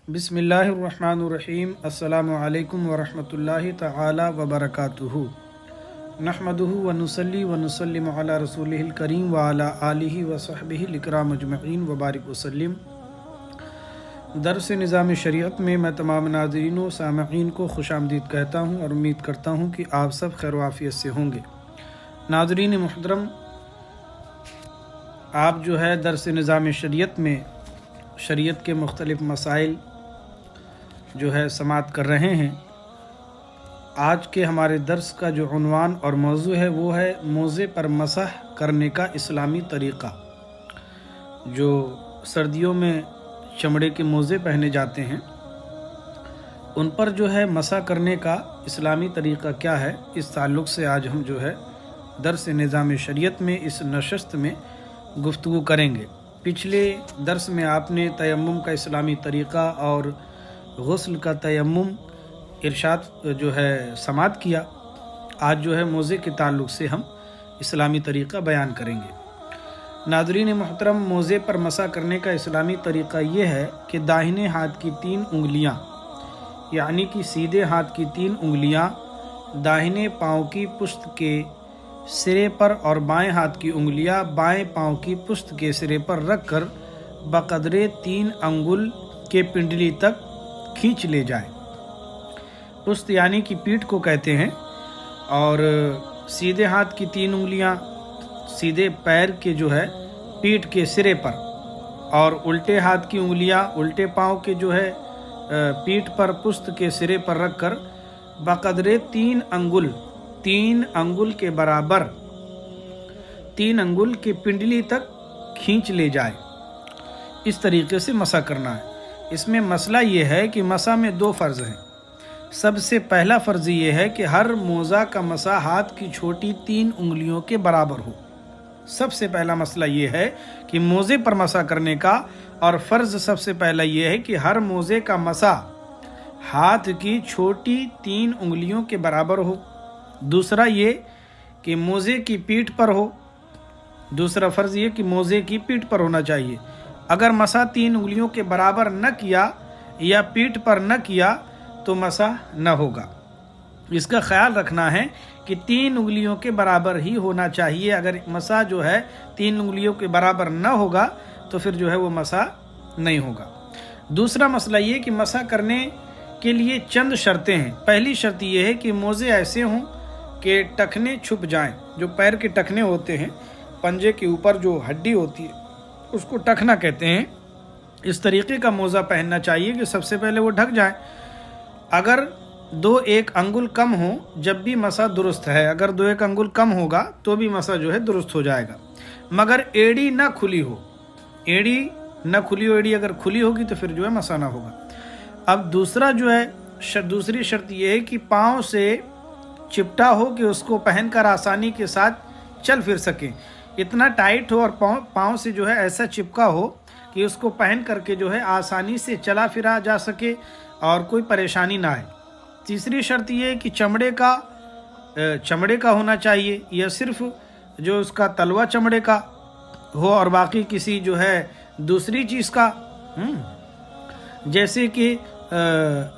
बिस्मिल्लाहिर्रहमानिर्रहीम। अस्सलामु अलैकुम वरहमतुल्लाहि तआला वबरकातुहू। नहमदुहु व नुसल्ली व नुसल्लिमु अला रसूलिहिल करीम व अला आलिहि व सहबिहिल इकराम अजमईन व बारिक वसल्लिम। दर्स निज़ाम शरीयत में मैं तमाम नाज़रीन व सामईन को खुशामदीद कहता हूँ और उम्मीद करता हूँ कि आप सब खैर वाफ़ियत से होंगे। नाज़रीन मुहतरम, आप जो है दर्स निज़ाम शरीयत में शरीयत के मुख्तलिफ़ मसाइल जो है समाअत कर रहे हैं। आज के हमारे दर्स का जो उन्वान और मौजू है वो है मोज़े पर मसह करने का इस्लामी तरीक़ा। जो सर्दियों में चमड़े के मोज़े पहने जाते हैं उन पर जो है मसह करने का इस्लामी तरीक़ा क्या है, इस ताल्लुक़ से आज हम जो है दर्स निज़ाम शरीयत में इस नशस्त में गुफ्तगू करेंगे। पिछले दर्स में आपने तयम्मुम का इस्लामी तरीक़ा और गुस्ल का तयम्मुम इरशाद जो है समाअत किया। आज जो है मोज़े के ताल्लुक़ से हम इस्लामी तरीक़ा बयान करेंगे। नाज़रीन मुहतरम, मोज़े पर मसा करने का इस्लामी तरीक़ा ये है कि दाहिने हाथ की 3 उंगलियां यानी कि सीधे हाथ की 3 उंगलियां दाहिने पाँव की पुश्त के सिरे पर और बाएं हाथ की उंगलियां बाएं पाँव की पुश्त के सिरे पर रखकर बक़दरे 3 अंगुल के पिंडली तक खींच ले जाए। पुश्त यानी कि पीठ को कहते हैं। और सीधे हाथ की 3 उंगलियां सीधे पैर के जो है पीठ के सिरे पर और उल्टे हाथ की उंगलियां उल्टे पाँव के जो है पीठ पर पुश्त के सिरे पर रखकर बक़दरे 3 अंगुल के बराबर 3 अंगुल के पिंडली तक खींच ले जाए। इस तरीके से मसा करना है। इसमें मसला ये है कि मसा में 2 फ़र्ज़ हैं। सबसे पहला फ़र्ज़ ये है कि हर मोज़ा का मसा हाथ की छोटी 3 उंगलियों के बराबर हो। सबसे पहला मसला ये है कि मोज़े पर मसा करने का, और फ़र्ज़ सबसे पहला ये है कि हर मोज़े का मसा हाथ की छोटी 3 उंगलियों के बराबर हो। दूसरा ये कि मोज़े की पीठ पर हो। दूसरा फ़र्ज़ ये कि मोज़े की पीठ पर होना चाहिए। अगर मसा 3 उंगलियों के बराबर न किया या पीठ पर न किया तो मसा न होगा। इसका ख्याल रखना है कि 3 उंगलियों के बराबर ही होना चाहिए। अगर मसा जो है 3 उंगलियों के बराबर न होगा तो फिर जो है वो मसा नहीं होगा। दूसरा मसला ये कि मसा करने के लिए चंद शर्तें हैं। पहली शर्त ये है कि मोज़े ऐसे हों कि टखने छुप जाएं। जो पैर के टखने होते हैं, पंजे के ऊपर जो हड्डी होती है उसको टखना कहते हैं। इस तरीके का मोज़ा पहनना चाहिए कि सबसे पहले वो ढक जाए। अगर 2-1 अंगुल कम हो जब भी मसा दुरुस्त है। अगर 2-1 अंगुल कम होगा तो भी मसा जो है दुरुस्त हो जाएगा, मगर एड़ी ना खुली हो। एड़ी ना खुली हो, एड़ी अगर खुली होगी तो फिर जो है मसा ना होगा। अब दूसरा जो है दूसरी शर्त ये है कि पाँव से चिपटा हो कि उसको पहनकर आसानी के साथ चल फिर सकें। इतना टाइट हो और पाँव से जो है ऐसा चिपका हो कि उसको पहन करके जो है आसानी से चला फिरा जा सके और कोई परेशानी ना आए। तीसरी शर्त ये है कि चमड़े का होना चाहिए, या सिर्फ जो उसका तलवा चमड़े का हो और बाकी किसी जो है दूसरी चीज़ का, जैसे कि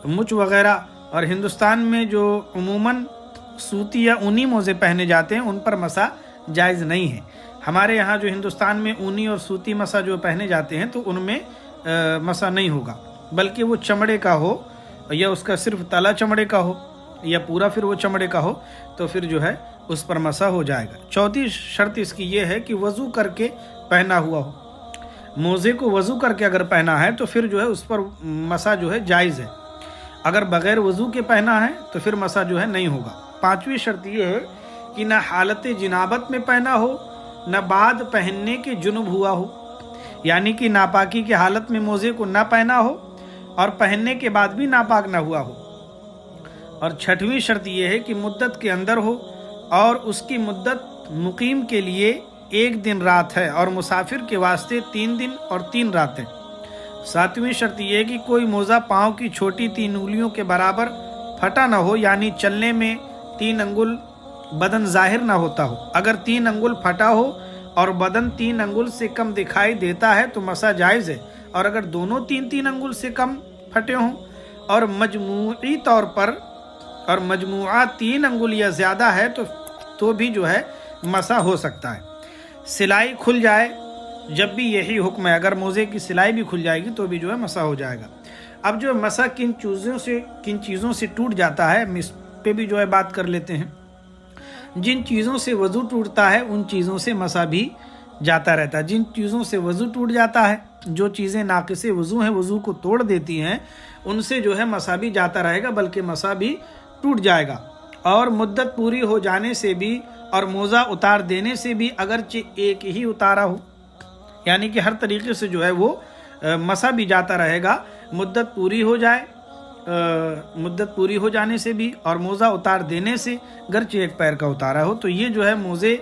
मुच वगैरह। और हिंदुस्तान में जो अमूमन सूती या ऊनी मोज़े पहने जाते हैं उन पर मसा जायज़ नहीं है। हमारे यहाँ जो हिंदुस्तान में ऊनी और सूती मसा जो पहने जाते हैं तो उनमें मसा नहीं होगा, बल्कि वो चमड़े का हो या उसका सिर्फ तला चमड़े का हो या पूरा फिर वो चमड़े का हो तो फिर जो है उस पर मसा हो जाएगा। चौथी शर्त इसकी ये है कि वज़ू करके पहना हुआ हो। मोज़े को वज़ू करके अगर पहना है तो फिर जो है उस पर मसा जो है जायज़ है। अगर बग़ैर वज़ू के पहना है तो फिर मसा जो है नहीं होगा। पाँचवीं शर्त ये है कि ना हालत जिनाबत में पहना हो न बाद पहनने के जुनुब हुआ हो, यानी कि नापाकी की हालत में मोज़े को ना पहना हो और पहनने के बाद भी नापाक ना हुआ हो। और छठवीं शर्त यह है कि मुद्दत के अंदर हो और उसकी मुद्दत मुकीम के लिए 1 दिन रात है और मुसाफिर के वास्ते 3 दिन और 3 रातें। सातवीं शर्त यह है कि कोई मोज़ा पाँव की छोटी 3 उंगलियों के बराबर फटा ना हो, यानी चलने में 3 अंगुल बदन जाहिर ना होता हो। अगर 3 अंगुल फटा हो और बदन 3 अंगुल से कम दिखाई देता है तो मसा जायज़ है, और अगर दोनों 3-3 अंगुल से कम پھٹے ہوں اور مجموعی طور پر اور مجموعہ 3 انگلیاں زیادہ ہے تو بھی جو ہے مسح ہو سکتا ہے۔ سلائی کھل جائے جب بھی یہی حکم ہے، اگر موزے کی سلائی بھی کھل جائے گی تو بھی جو ہے مسح ہو جائے گا۔ اب جو مسح کن چیزوں سے ٹوٹ جاتا ہے، اس پہ بھی جو ہے بات کر لیتے ہیں۔ جن چیزوں سے وضو ٹوٹتا ہے ان چیزوں سے مسح بھی جاتا رہتا ہے۔ جن چیزوں سے وضو ٹوٹ جاتا ہے، جو چیزیں ناقص وضو ہیں، وضو کو توڑ دیتی ہیں، ان سے جو ہے مسح بھی جاتا رہے گا، بلکہ مسح بھی ٹوٹ جائے گا۔ اور مدت پوری ہو جانے سے بھی اور موزہ اتار دینے سے بھی اگرچہ ایک ہی اتارا ہو، یعنی کہ ہر طریقے سے جو ہے وہ مسح بھی جاتا رہے گا۔ مدت پوری ہو جانے سے بھی اور موزہ اتار دینے سے، گرچہ ایک پیر کا اتارا ہو۔ تو یہ جو ہے موزے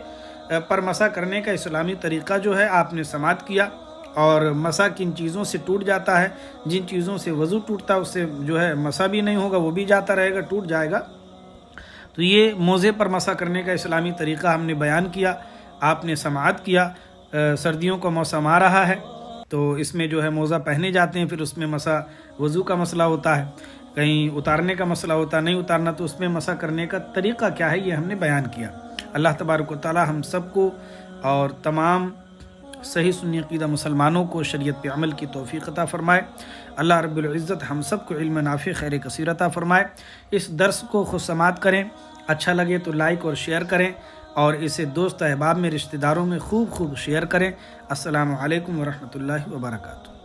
پر مسح کرنے کا اسلامی طریقہ جو ہے آپ نے سماعت کیا۔ اور مسح کن چیزوں سے ٹوٹ جاتا ہے، جن چیزوں سے وضو ٹوٹتا ہے اس سے جو ہے مسح بھی نہیں ہوگا، وہ بھی جاتا رہے گا، ٹوٹ جائے گا۔ تو یہ موزے پر مسح کرنے کا اسلامی طریقہ ہم نے بیان کیا، آپ نے سماعت کیا۔ سردیوں کا موسم آ رہا ہے تو اس میں جو ہے موزہ پہنے جاتے ہیں، پھر اس میں مسح وضو کا مسئلہ ہوتا ہے، کہیں اتارنے کا مسئلہ ہوتا ہے، نہیں اتارنا تو اس میں مسح کرنے کا طریقہ کیا ہے یہ ہم نے بیان کیا۔ اللہ تبارک و تعالی ہم سب کو اور تمام صحیح سنی عقیدہ مسلمانوں کو شریعت پہ عمل کی توفیق عطا فرمائے۔ اللہ رب العزت ہم سب کو علم نافع خیر کثیر عطا فرمائے۔ اس درس کو خود سماعت کریں، اچھا لگے تو لائک اور شیئر کریں، اور اسے دوست احباب میں، رشتہ داروں میں خوب شیئر کریں۔ السلام علیکم ورحمۃ اللہ وبرکاتہ۔